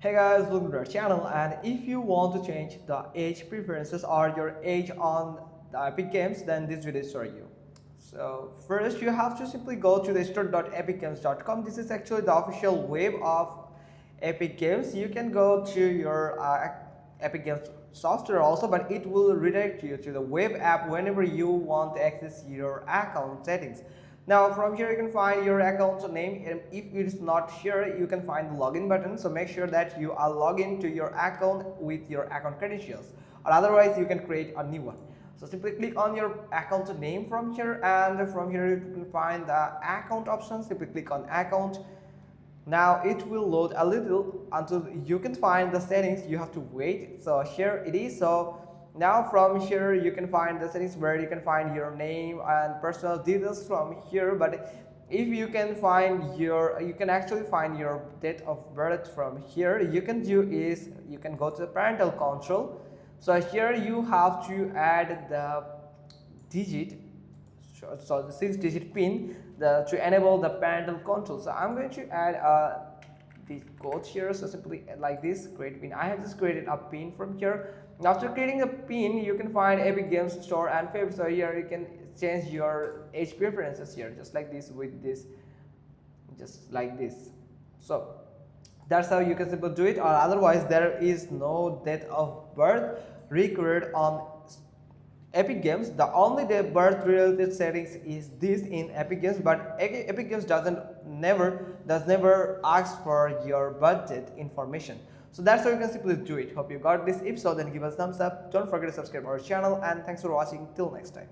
Hey guys, welcome to our channel, and if you want to change the age preferences or your age on the Epic Games, then this video is for you. So first you have to simply go to the store.epicgames.com. This is actually the official web of Epic Games. You can go to your Epic Games software also, but it will redirect you to the web app whenever you want to access your account settings. Now from here you can find your account name, and if it is not here you can find the login button. So make sure that you are logged into your account with your account credentials, or otherwise you can create a new one. So simply click on your account name from here, and from here you can find the account option. Simply click on account. Now it will load a little until you can find the settings. You have to wait. So here it is. So now from here you can find the settings where you can find your name and personal details from here. But if you can find you can actually find your date of birth from here. You can do is you can go to the parental control. So here you have to add the digit, so the 6-digit pin to enable the parental control. So I'm going to add the code here. So simply like this, create pin. I have just created a pin from here. After creating a pin, you can find Epic Games Store and favorites. So here you can change your age preferences here, just like this, with this, just like this. So that's how you can simply do it, or otherwise there is no date of birth required on Epic Games. The only birth related settings is this in Epic Games, but Epic Games never ask for your birth date information. So that's how you can simply do it. Hope you got this. If so, then give us a thumbs up. Don't forget to subscribe our channel, and thanks for watching. Till next time.